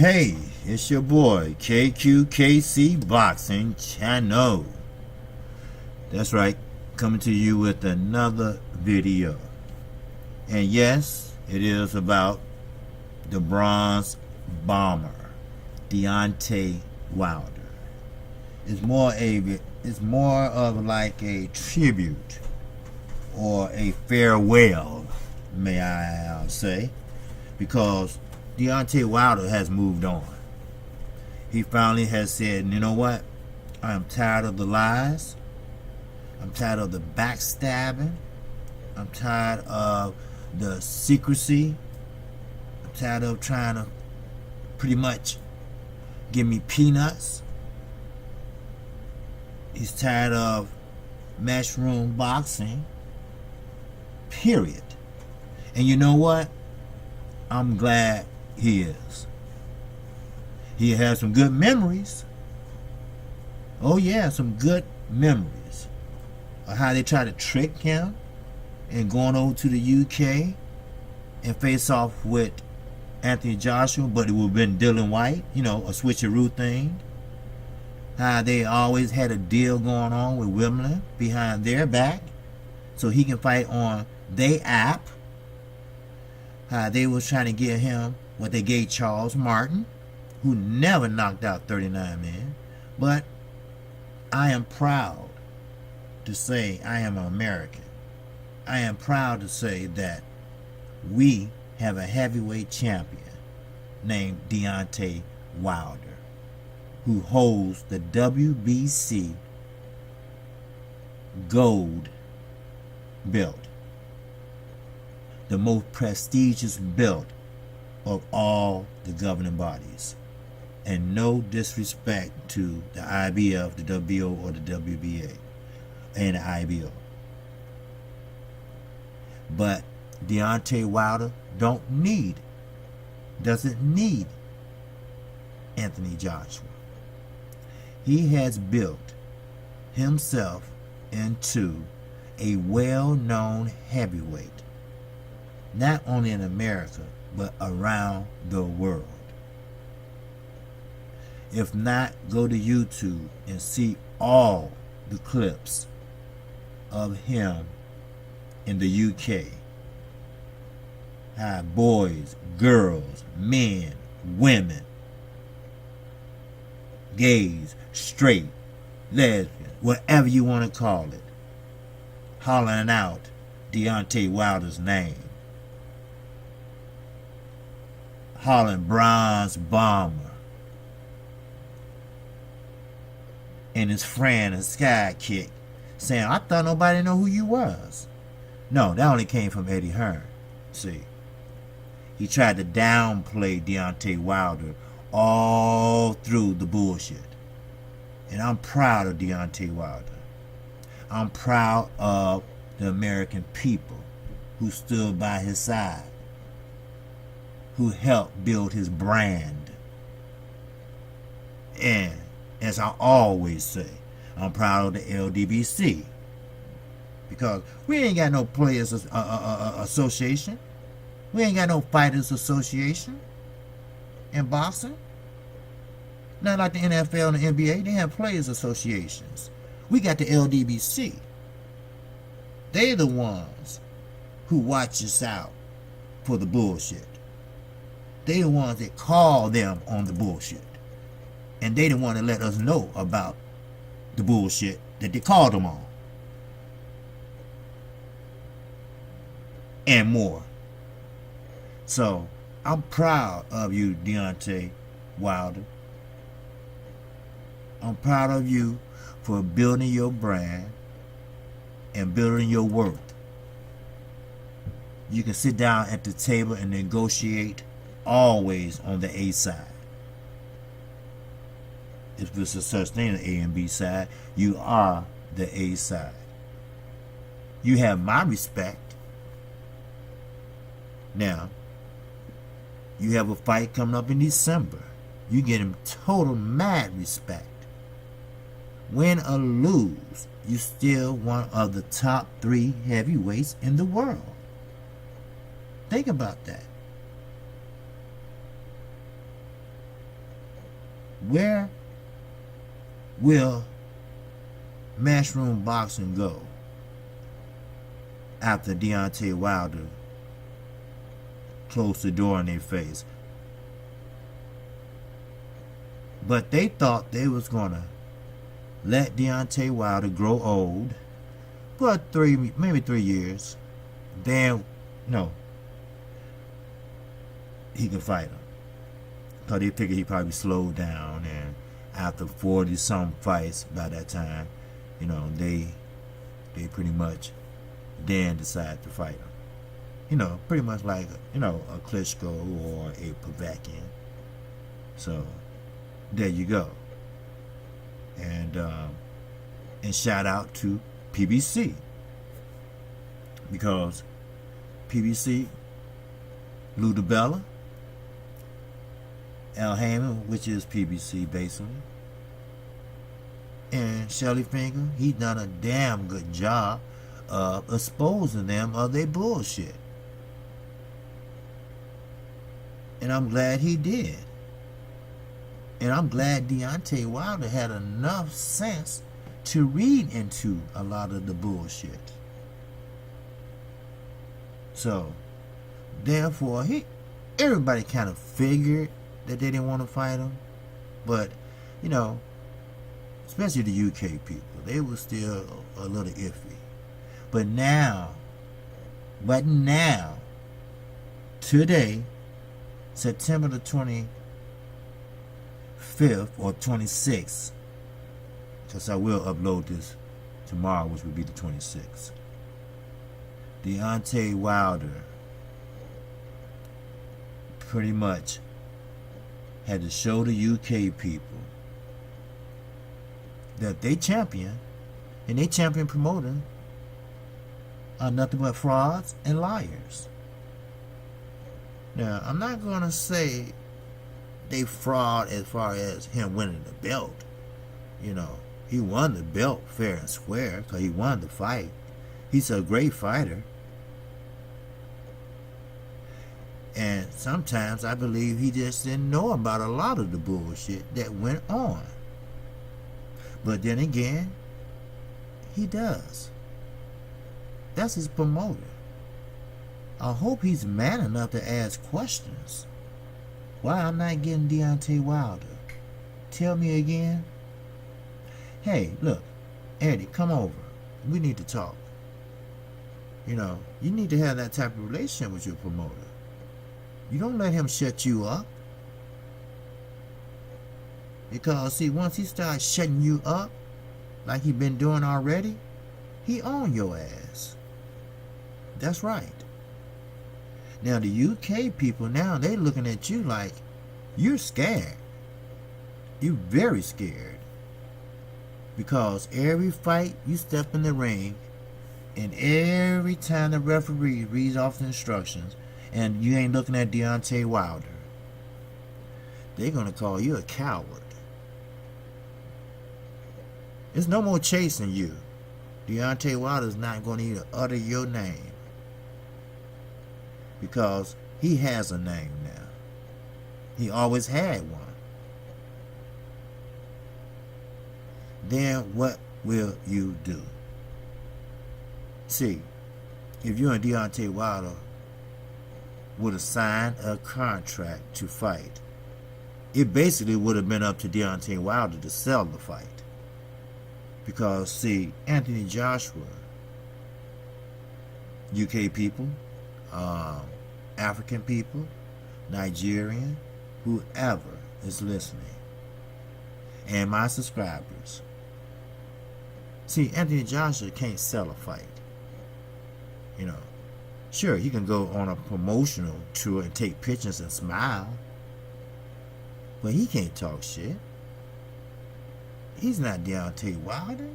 Hey, it's your boy, KQKC Boxing Channel. That's right, coming to you with another video. And yes, it is about the bronze bomber, Deontay Wilder. It's more of like a tribute or a farewell, may I say, because Deontay Wilder has moved on. He finally has said, you know what? I am tired of the lies. I'm tired of the backstabbing. I'm tired of the secrecy. I'm tired of trying to pretty much give me peanuts. He's tired of matchroom boxing. Period. And you know what? I'm glad he is. He has some good memories. Oh yeah, some good memories of how they tried to trick him and going over to the UK and face off with Anthony Joshua, but it would have been Dylan White, you know, a switcheroo thing. How they always had a deal going on with Wimbledon behind their back so he can fight on their app. How they was trying to get him what they gave Charles Martin, who never knocked out 39 men. But I am proud to say I am an American. I am proud to say that we have a heavyweight champion named Deontay Wilder, who holds the WBC gold belt, the most prestigious belt of all the governing bodies. And no disrespect to the IBF, the WBO, or the WBA, and the IBO. But Deontay Wilder doesn't need Anthony Joshua. He has built himself into a well-known heavyweight, not only in America, but around the world. If not, go to YouTube and see all the clips of him in the UK. How boys, girls, men, women, gays, straight, lesbian, whatever you want to call it, hollering out Deontay Wilder's name. Hollering bronze bomber. And his friend and sidekick saying, I thought nobody knew who you was. No, that only came from Eddie Hearn. See, he tried to downplay Deontay Wilder all through the bullshit. And I'm proud of Deontay Wilder. I'm proud of the American people who stood by his side, who helped build his brand. And as I always say, I'm proud of the LDBC, because we ain't got no players association. We ain't got no fighters association in boxing. Not like the NFL and the NBA. They have players associations. We got the LDBC. They're the ones who watch us out for the bullshit. They the ones that call them on the bullshit. And they the one that let us know about the bullshit that they called them on. And more. So, I'm proud of you, Deontay Wilder. I'm proud of you for building your brand and building your worth. You can sit down at the table and negotiate always on the A side. If there's a such thing as A and B side, you are the A side. You have my respect. Now, you have a fight coming up in December. You get him total mad respect. Win or lose, you still one of the top 3 heavyweights in the world. Think about that. Where will Matchroom Boxing go after Deontay Wilder closed the door in their face? But they thought they was gonna let Deontay Wilder grow old, but maybe 3 years. Then no, he can fight him, because they figured he probably slowed down, and after 40 some fights by that time, they pretty much then decide to fight him. Pretty much like a Klitschko or a Povetkin. So there you go. And shout out to PBC, because PBC, Lou DiBella, Al Heyman, which is PBC basically, and Shelly Finger, he done a damn good job of exposing them of their bullshit. And I'm glad he did. And I'm glad Deontay Wilder had enough sense to read into a lot of the bullshit. So, therefore, everybody kind of figured that they didn't want to fight him. But, especially the UK people, they were still a little iffy. But now, today, September the 25th or 26th, because I will upload this tomorrow, which would be the 26th. Deontay Wilder pretty much had to show the UK people that they champion, and they champion promoting are nothing but frauds and liars. Now, I'm not going to say they fraud as far as him winning the belt. He won the belt fair and square because he won the fight. He's a great fighter. And sometimes I believe he just didn't know about a lot of the bullshit that went on. But then again, he does. That's his promoter. I hope he's man enough to ask questions. Why I'm not getting Deontay Wilder? Tell me again. Hey, look, Eddie, come over. We need to talk. You need to have that type of relationship with your promoter. You don't let him shut you up. Because, see, once he starts shutting you up, like he been doing already, he on your ass. That's right. Now, the UK people now, they looking at you like you're scared. You're very scared. Because every fight you step in the ring, and every time the referee reads off the instructions, and you ain't looking at Deontay Wilder, they're going to call you a coward. There's no more chasing you. Deontay Wilder's not going to even utter your name. Because he has a name now. He always had one. Then what will you do? See, if you and Deontay Wilder would have signed a contract to fight, it basically would have been up to Deontay Wilder to sell the fight. Because, see, Anthony Joshua, UK people, African people, Nigerian, whoever is listening, and my subscribers. See, Anthony Joshua can't sell a fight. Sure, he can go on a promotional tour and take pictures and smile, but he can't talk shit. He's not Deontay Wilder.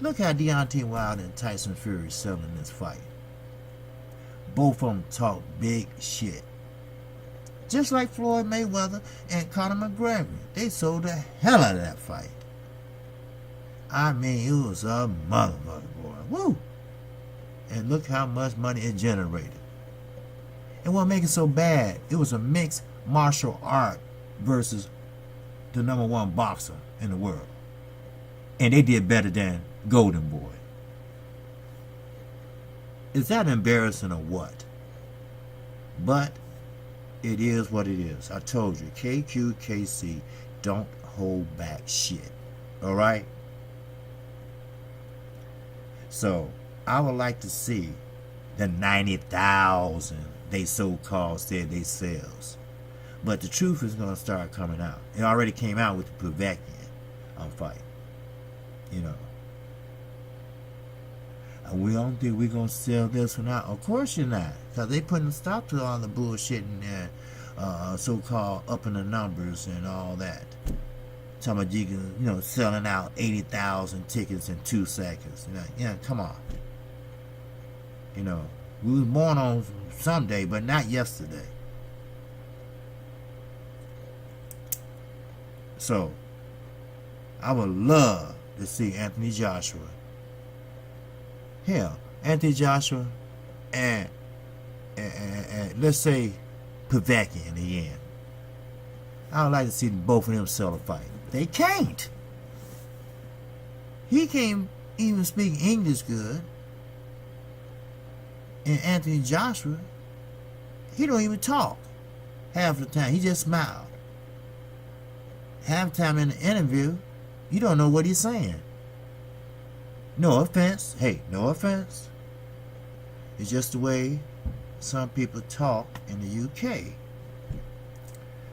Look how Deontay Wilder and Tyson Fury selling this fight. Both of them talk big shit. Just like Floyd Mayweather and Conor McGregor. They sold the hell out of that fight. I mean, it was a motherfucker, boy. Woo! And look how much money it generated. And what makes it so bad, it was a mixed martial art versus the #1 boxer in the world. And they did better than Golden Boy. Is that embarrassing or what? But it is what it is. I told you, KQKC don't hold back shit. Alright? So, I would like to see the 90,000 they so-called said they sells. But the truth is going to start coming out. It already came out with the Povetkin fight. You know. And we don't think we're going to sell this one out. Of course you're not. Because they putting a stop to all the bullshit in there. So-called up in the numbers and all that. Talking about you can, you know, selling out 80,000 tickets in 2 seconds. You know, come on. You know, we was born on Sunday, but not yesterday. So, I would love to see Anthony Joshua. Hell, Anthony Joshua and let's say Povetkin in the end. I would like to see both of them sell a fight. They can't. He can't even speak English good. And Anthony Joshua, he don't even talk half the time. He just smiled. Half the time in the interview, you don't know what he's saying. No offense. Hey, no offense. It's just the way some people talk in the UK.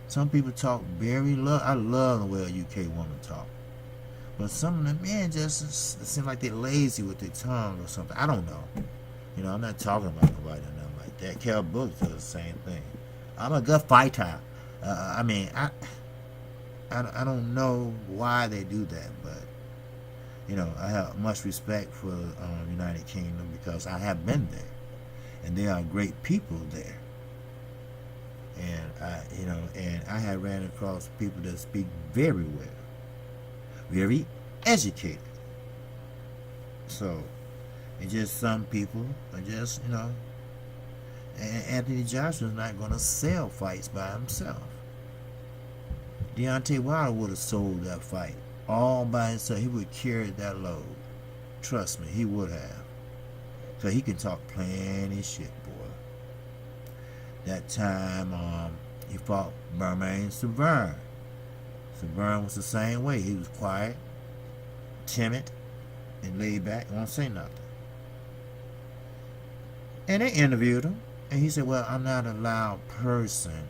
Some people talk very low. I love the way a UK woman talk. But some of the men just seem like they're lazy with their tongue or something. I don't know. You know, I'm not talking about nobody or nothing like that. Carol Brooks does the same thing. I'm a good fighter. I mean, I don't know why they do that, but you know, I have much respect for United Kingdom because I have been there, and there are great people there. And I have ran across people that speak very well, very educated. So, it's just some people are just, you know, and Anthony Joshua's not going to sell fights by himself. Deontay Wilder would have sold that fight all by himself. He would carry that load. Trust me, he would have. Because he can talk plenty shit, boy. That time he fought Bermain Severn. Severn was the same way. He was quiet, timid, and laid back, won't say nothing. And they interviewed him, and he said, well, I'm not a loud person.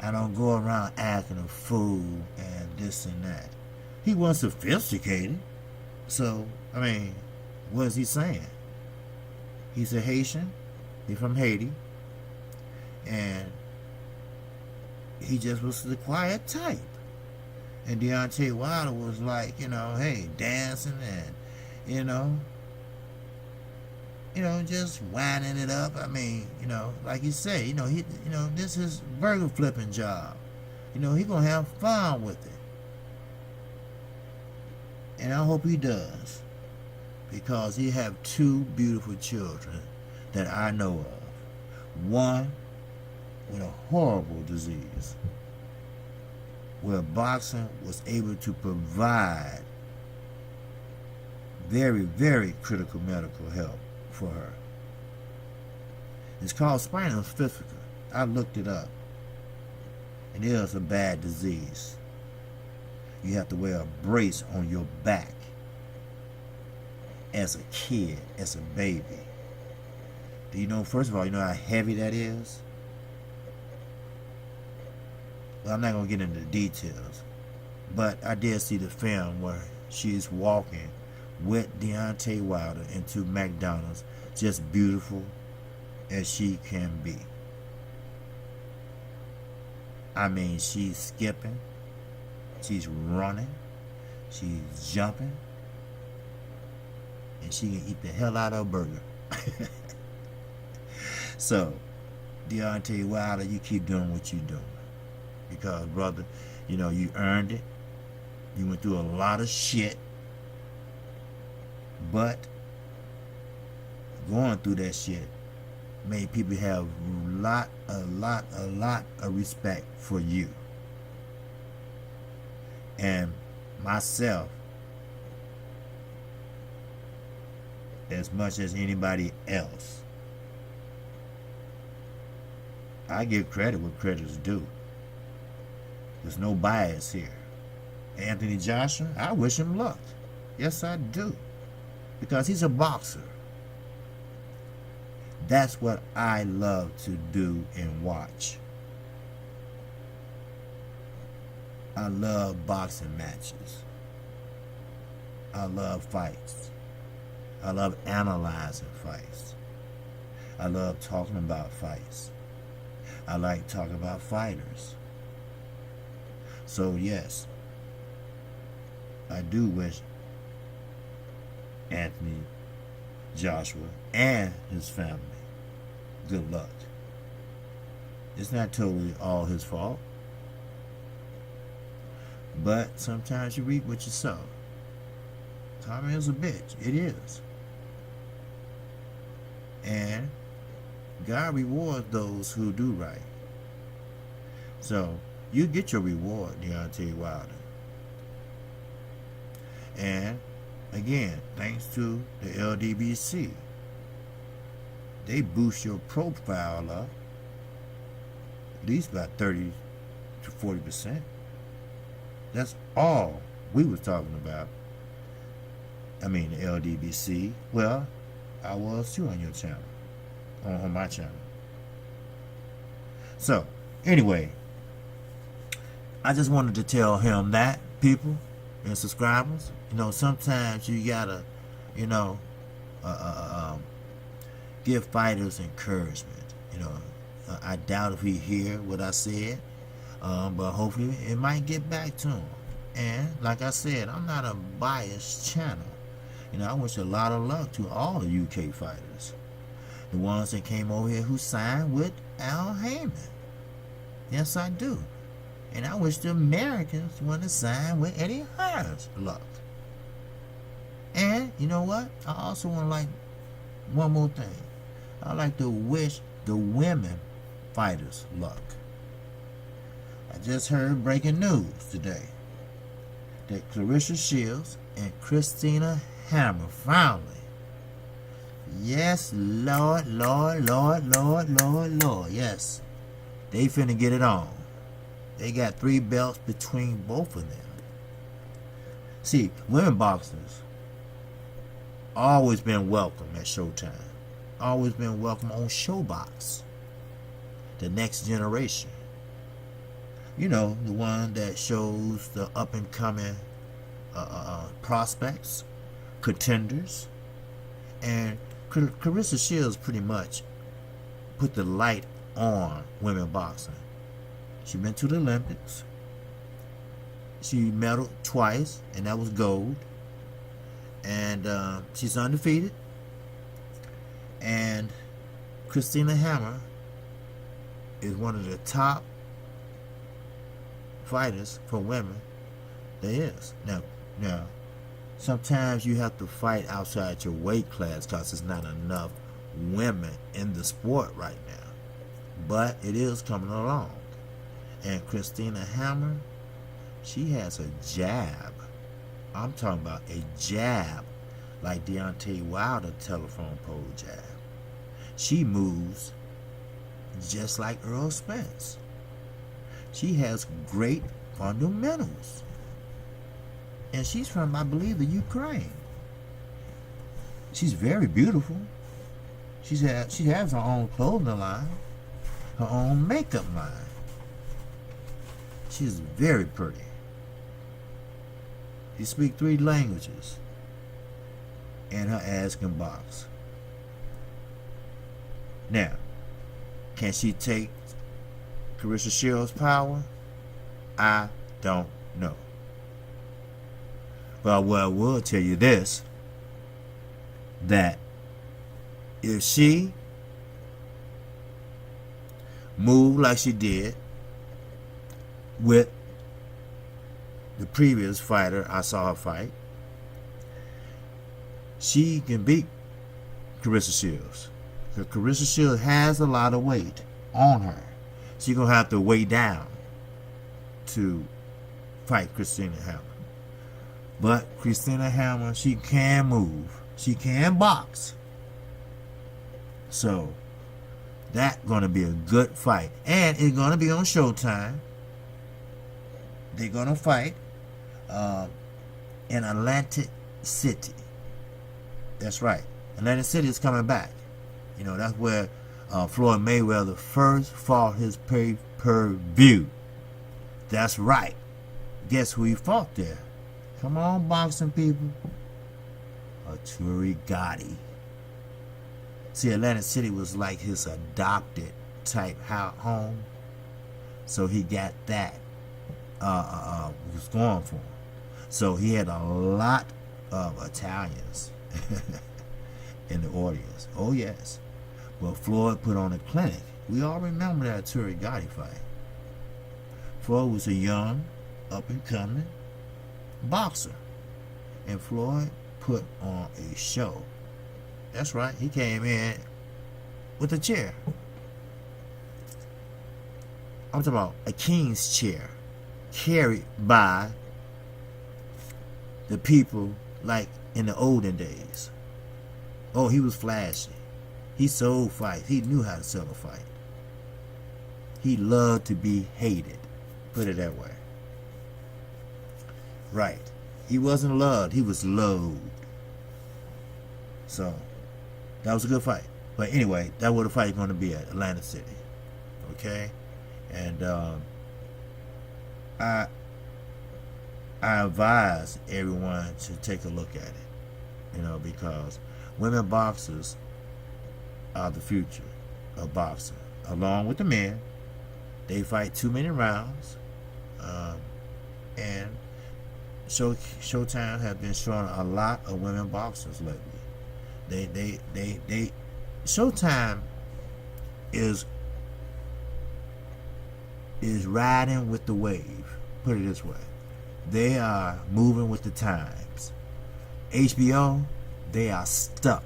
I don't go around acting a fool and this and that. He wasn't sophisticated. So, I mean, what is he saying? He's a Haitian. He's from Haiti. And he just was the quiet type. And Deontay Wilder was like, you know, hey, dancing and, you know, just winding it up. I mean, you know, like you say, this is burger flipping job. You know, he gonna have fun with it. And I hope he does. Because he have 2 beautiful children that I know of. One with a horrible disease, where boxing was able to provide very, very critical medical help for her. It's called spinal bifida. I looked it up. And it is a bad disease. You have to wear a brace on your back as a kid, as a baby. Do you know, first of all, you know how heavy that is? Well, I'm not going to get into the details. But I did see the film where she's walking with Deontay Wilder into McDonald's, just beautiful as she can be. I mean, she's skipping, she's running, she's jumping, and she can eat the hell out of a burger. So, Deontay Wilder, you keep doing what you're doing. Because, brother, you know, you earned it. You went through a lot of shit. But going through that shit made people have a lot of respect for you. And myself, as much as anybody else, I give credit what credit is due. There's no bias here. Anthony Joshua, I wish him luck. Yes, I do. Because he's a boxer. That's what I love to do and watch. I love boxing matches. I love fights. I love analyzing fights. I love talking about fights. I like talking about fighters. So yes, I do wish Anthony Joshua and his family good luck. It's not totally all his fault, but sometimes you reap what you sow. Karma is a bitch. It is. And God rewards those who do right. So you get your reward, Deontay Wilder. And again, thanks to the LDBC, they boost your profile up at least about 30 to 40%. That's all we was talking about. I mean, the LDBC. Well, I was too on your channel, on my channel. So, anyway, I just wanted to tell him that, people and subscribers, you know, sometimes you gotta, you know, give fighters encouragement. You know, I doubt if he hear what I said, but hopefully it might get back to him. And like I said, I'm not a biased channel. You know, I wish a lot of luck to all the UK fighters, the ones that came over here who signed with Al Heyman. Yes, I do. And I wish the Americans want to sign with Eddie Hearns luck. And you know what? I also want to like one more thing. I like to wish the women fighters luck. I just heard breaking news today that Clarissa Shields and Christina Hammer finally, yes, Lord, yes, they finna get it on. They got 3 belts between both of them. See, women boxers always been welcome at Showtime. Always been welcome on Showbox. The next generation. You know, the one that shows the up and coming prospects, contenders. And Clarissa Shields pretty much put the light on women boxing. She went to the Olympics. She medaled twice, and that was gold. And she's undefeated. And Christina Hammer is one of the top fighters for women there is. Now, sometimes you have to fight outside your weight class because there's not enough women in the sport right now. But it is coming along. And Christina Hammer, she has a jab. I'm talking about a jab like Deontay Wilder telephone pole jab. She moves just like Earl Spence. She has great fundamentals. And she's from, I believe, the Ukraine. She's very beautiful. She has her own clothing line, her own makeup line. She's very pretty. She speaks 3 languages. and her ass can box. Now, can she take Clarissa Shields' power? I don't know. But I will tell you this, that if she moved like she did with the previous fighter I saw her fight, she can beat Clarissa Shields. Because Clarissa Shields has a lot of weight on her. She's going to have to weigh down to fight Christina Hammer. But Christina Hammer, she can move. She can box. So, that's going to be a good fight. And it's going to be on Showtime. They're going to fight in Atlantic City. That's right. Atlantic City is coming back. You know, that's where Floyd Mayweather first fought his pay-per-view. That's right. Guess who he fought there? Come on, boxing people. Arturo Gatti. See, Atlantic City was like his adopted type home. So he got that. Was going for him. So he had a lot of Italians in the audience. Oh, yes. Well, Floyd put on a clinic. We all remember that Arturo Gatti fight. Floyd was a young, up-and-coming boxer. And Floyd put on a show. That's right. He came in with a chair. I'm talking about a king's chair, carried by the people like in the olden days. Oh, he was flashy. He sold fights. He knew how to sell a fight. He loved to be hated. Put it that way. Right. He wasn't loved. He was loathed. So, that was a good fight. But anyway, that's where the fight is going to be at, Atlantic City. Okay? And I advise everyone to take a look at it. You know, because women boxers are the future of boxing. Along with the men, they fight too many rounds. And Showtime has been showing a lot of women boxers lately. They Showtime is riding with the wave. Put it this way. They are moving with the times. HBO, they are stuck.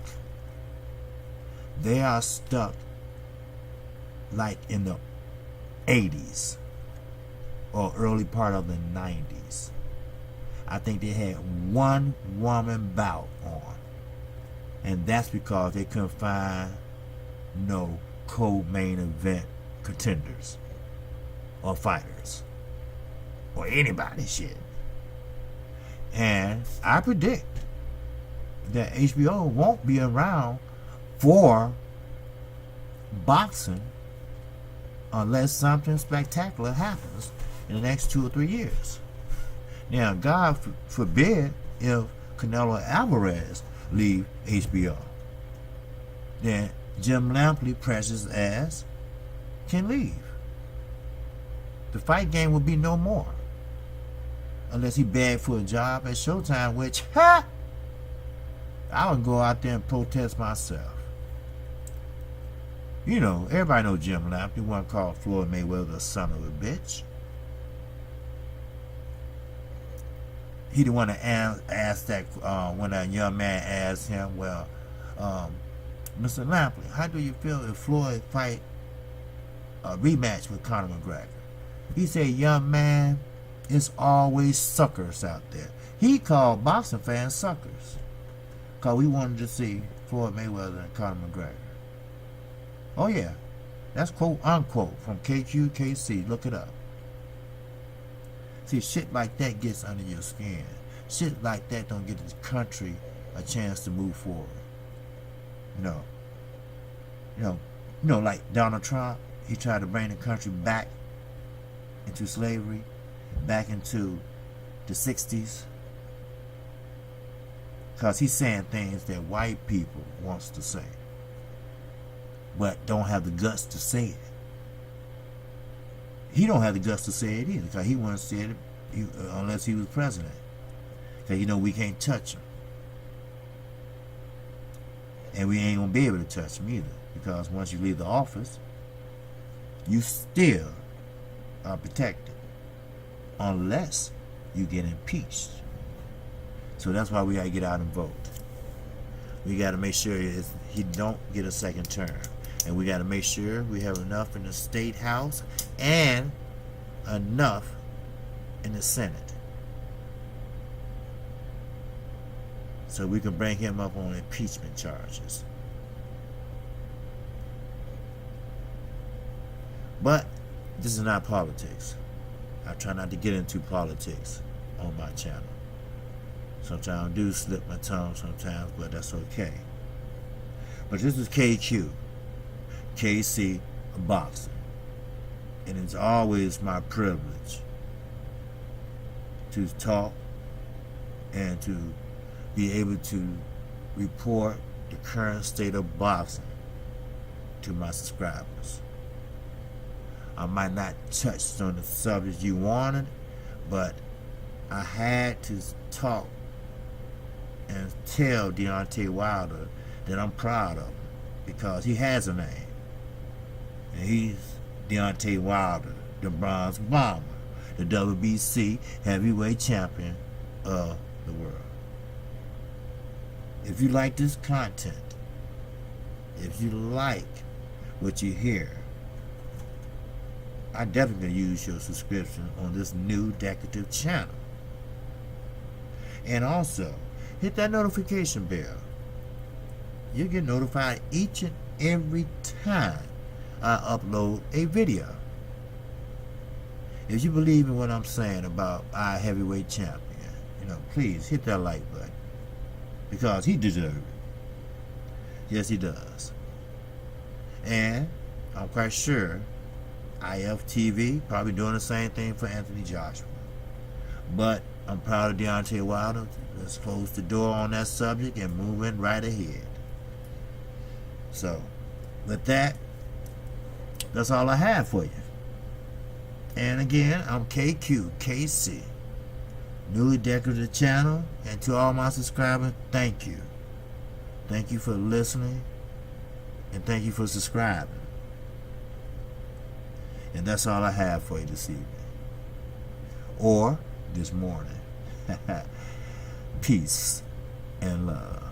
They are stuck like in the 80s or early part of the 90s. I think they had one woman bout on. And that's because they couldn't find no co-main event contenders or fighters or anybody shit. And I predict that HBO won't be around for boxing unless something spectacular happens in the next 2 or 3 years. Now, God forbid if Canelo Alvarez leave HBO. Then Jim Lampley, precious ass, can leave. The fight game will be no more. Unless he begged for a job at Showtime, which, I would go out there and protest myself. You know, everybody knows Jim Lampley. One called Floyd Mayweather a son of a bitch. He the one that asked that when a young man asked him, well, Mr. Lampley, how do you feel if Floyd fight a rematch with Conor McGregor? He said, young man, it's always suckers out there. He called boxing fans suckers. Because we wanted to see Floyd Mayweather and Conor McGregor. Oh yeah, that's quote unquote from KQKC. Look it up. See, shit like that gets under your skin. Shit like that don't get the country a chance to move forward. You know, like Donald Trump, he tried to bring the country back into slavery, back into the 60s. Because he's saying things that white people wants to say, but don't have the guts to say it. He don't have the guts to say it either, because he wouldn't say it unless he was president. Because we can't touch him. And we ain't going to be able to touch him either. Because once you leave the office, you still are protected. Unless you get impeached. So that's why we got to get out and vote. We got to make sure he don't get a second term. And we got to make sure we have enough in the state house and enough in the Senate, so we can bring him up on impeachment charges. But this is not politics. I try not to get into politics on my channel. Sometimes I do slip my tongue sometimes, but that's okay. But this is KQ, KC Boxing. And it's always my privilege to talk and to be able to report the current state of boxing to my subscribers. I might not touch on the subject you wanted, but I had to talk and tell Deontay Wilder that I'm proud of him, because he has a name. And he's Deontay Wilder, the Bronze Bomber, the WBC heavyweight champion of the world. If you like this content, if you like what you hear, I definitely use your subscription on this new decorative channel. And also, hit that notification bell. You'll get notified each and every time I upload a video. If you believe in what I'm saying about our heavyweight champion, please hit that like button, because he deserves it. Yes, he does. And I'm quite sure IFTV probably doing the same thing for Anthony Joshua. But I'm proud of Deontay Wilder. Let's close the door on that subject and moving right ahead. So, with that, that's all I have for you. And again, I'm KC, newly decorated channel, and to all my subscribers, thank you. Thank you for listening, and thank you for subscribing. And that's all I have for you this evening, or this morning. Peace and love.